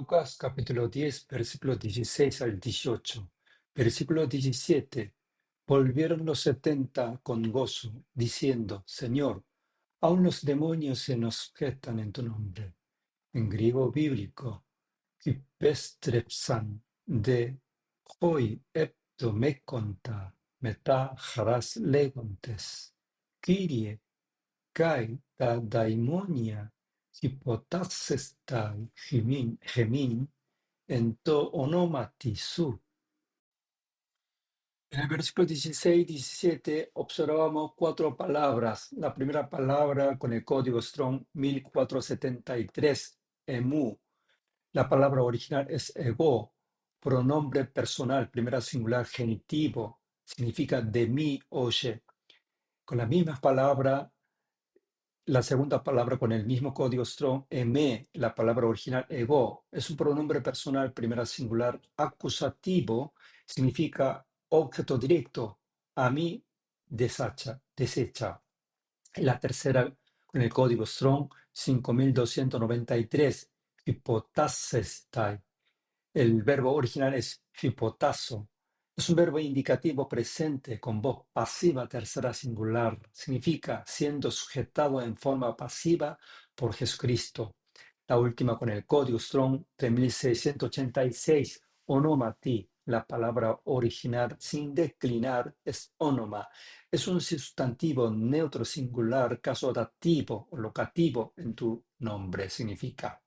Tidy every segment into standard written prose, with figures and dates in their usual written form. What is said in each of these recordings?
Lucas capítulo 10, versículos 16 al 18. Versículo 17. Volvieron los 70 con gozo, diciendo, Señor, aun los demonios se nos sujetan en tu nombre. En griego bíblico, hypestrepsan de hoi epto mekonta meta haras legontes. Kyrie, kai ta daimonia hypotaxestai gemin en to onomati su. En el versículo 16 y 17 observamos cuatro palabras. La primera palabra con el código Strong 1473, emu. La palabra original es ego, pronombre personal, primera singular genitivo, significa de mí oye. Con la misma palabra, la segunda palabra con el mismo código Strong, eme, la palabra original ego, es un pronombre personal, primera singular acusativo, significa objeto directo, a mí desecha. Y la tercera con el código Strong 5293, hypotasestai. El verbo original es hypotasso. Es un verbo indicativo presente con voz pasiva tercera singular. Significa siendo sujetado en forma pasiva por Jesucristo. La última con el código Strong 3686, onomati. La palabra original sin declinar es onoma. Es un sustantivo neutro singular, caso dativo o locativo en tu nombre. Significa.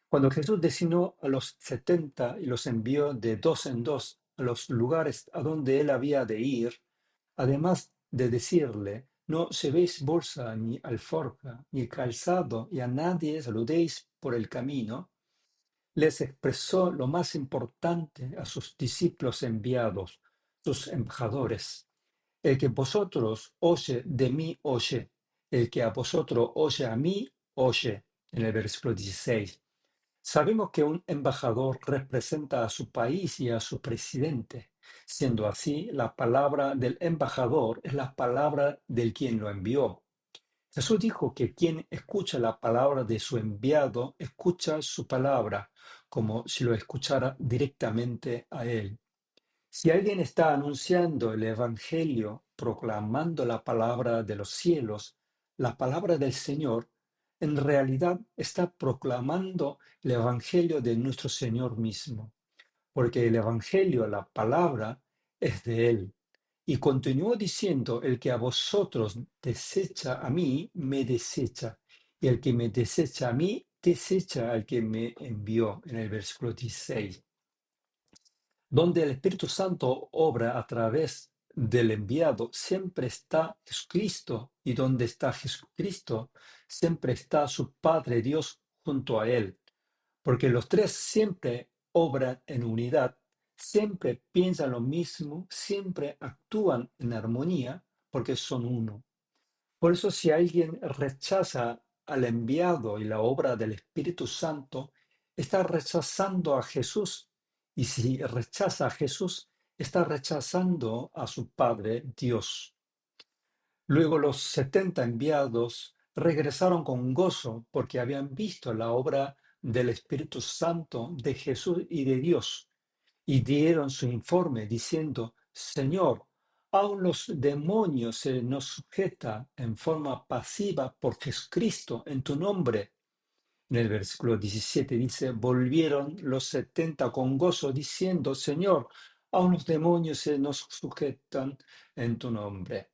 Cuando Jesús designó a los 70 y los envió de dos en dos a los lugares a donde él había de ir, además de decirle, no llevéis bolsa ni alforja ni calzado y a nadie saludéis por el camino, les expresó lo más importante a sus discípulos enviados, sus embajadores. El que vosotros oye de mí oye, el que a vosotros oye a mí oye, en el versículo 16. Sabemos que un embajador representa a su país y a su presidente. Siendo así, la palabra del embajador es la palabra del quien lo envió. Jesús dijo que quien escucha la palabra de su enviado, escucha su palabra, como si lo escuchara directamente a él. Si alguien está anunciando el Evangelio, proclamando la palabra de los cielos, la palabra del Señor, en realidad está proclamando el Evangelio de nuestro Señor mismo, porque el Evangelio, la palabra, es de Él. Y continuó diciendo, el que a vosotros desecha a mí, me desecha, y el que me desecha a mí, desecha al que me envió, en el versículo 16. Donde el Espíritu Santo obra a través del enviado, siempre está Jesucristo, y donde está Jesucristo, siempre está su Padre Dios junto a él, porque los tres siempre obran en unidad, siempre piensan lo mismo, siempre actúan en armonía, porque son uno. Por eso si alguien rechaza al enviado y la obra del Espíritu Santo, está rechazando a Jesús. Y si rechaza a Jesús, está rechazando a su Padre Dios. Luego los 70 enviados regresaron con gozo porque habían visto la obra del Espíritu Santo de Jesús y de Dios y dieron su informe diciendo, Señor, aun los demonios se nos sujetan en forma pasiva por Jesucristo en tu nombre. En el versículo 17 dice, volvieron los 70 con gozo diciendo, Señor, aun los demonios se nos sujetan en tu nombre.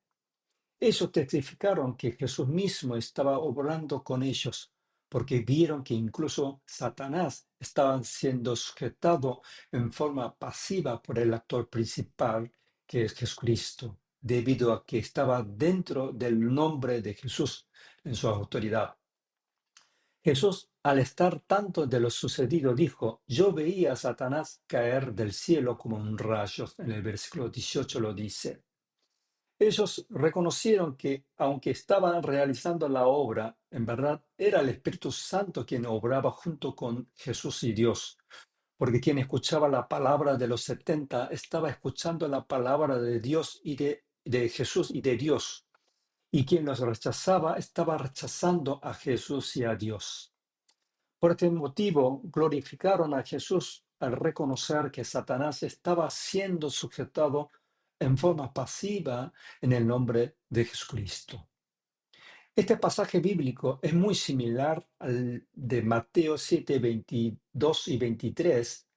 Ellos testificaron que Jesús mismo estaba obrando con ellos, porque vieron que incluso Satanás estaba siendo sujetado en forma pasiva por el actor principal, que es Jesucristo, debido a que estaba dentro del nombre de Jesús en su autoridad. Jesús, al estar tanto de lo sucedido, dijo, yo veía a Satanás caer del cielo como un rayo. En el versículo 18 lo dice. Ellos reconocieron que, aunque estaban realizando la obra, en verdad era el Espíritu Santo quien obraba junto con Jesús y Dios, porque quien escuchaba la palabra de los 70 estaba escuchando la palabra de Dios y de Jesús y de Dios, y quien los rechazaba estaba rechazando a Jesús y a Dios. Por este motivo, glorificaron a Jesús al reconocer que Satanás estaba siendo sujetado en forma pasiva en el nombre de Jesucristo. Este pasaje bíblico es muy similar al de Mateo 7, 22 y 23,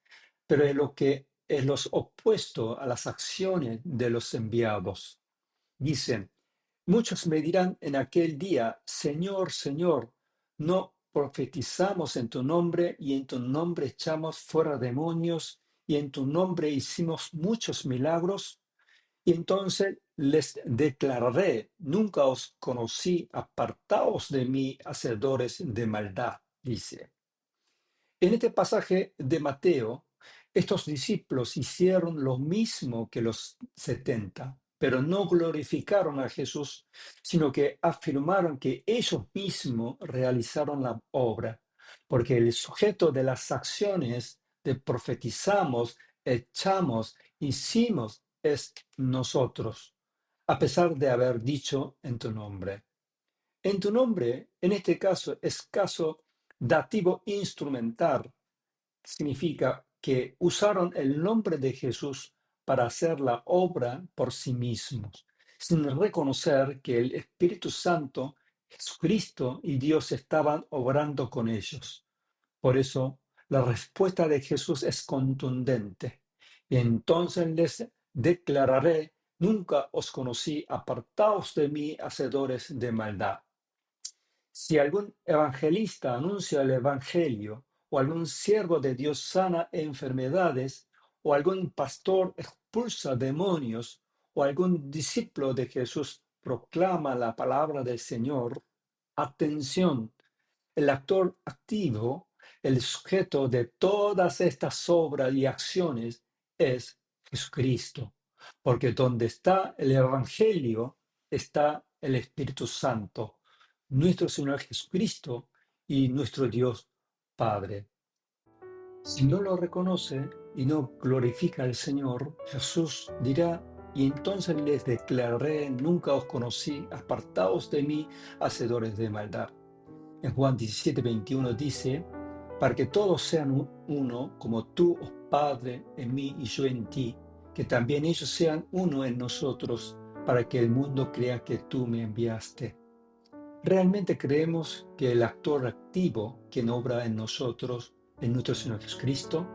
pero es lo que es los opuesto a las acciones de los enviados. Dicen, muchos me dirán en aquel día, Señor, Señor, ¿no profetizamos en tu nombre y en tu nombre echamos fuera demonios y en tu nombre hicimos muchos milagros? Y entonces les declararé, nunca os conocí, apartaos de mí, hacedores de maldad, dice. En este pasaje de Mateo, estos discípulos hicieron lo mismo que los 70, pero no glorificaron a Jesús, sino que afirmaron que ellos mismos realizaron la obra, porque el sujeto de las acciones de profetizamos, echamos, hicimos, es nosotros, a pesar de haber dicho en tu nombre. En tu nombre, en este caso, es caso dativo instrumental. Significa que usaron el nombre de Jesús para hacer la obra por sí mismos, sin reconocer que el Espíritu Santo, Jesucristo y Dios estaban obrando con ellos. Por eso, la respuesta de Jesús es contundente. Y entonces les declararé, nunca os conocí, apartaos de mí, hacedores de maldad. Si algún evangelista anuncia el Evangelio, o algún siervo de Dios sana enfermedades, o algún pastor expulsa demonios, o algún discípulo de Jesús proclama la palabra del Señor, atención, el actor activo, el sujeto de todas estas obras y acciones es Jesucristo, porque donde está el Evangelio está el Espíritu Santo, nuestro Señor Jesucristo y nuestro Dios Padre. Si no lo reconoce y no glorifica al Señor, Jesús dirá, y entonces les declararé, nunca os conocí, apartaos de mí, hacedores de maldad. En Juan 17, 21 dice, para que todos sean uno, como tú, oh Padre, en mí y yo en ti, que también ellos sean uno en nosotros, para que el mundo crea que tú me enviaste. ¿Realmente creemos que el actor activo, quien obra en nosotros, es nuestro Señor Jesucristo?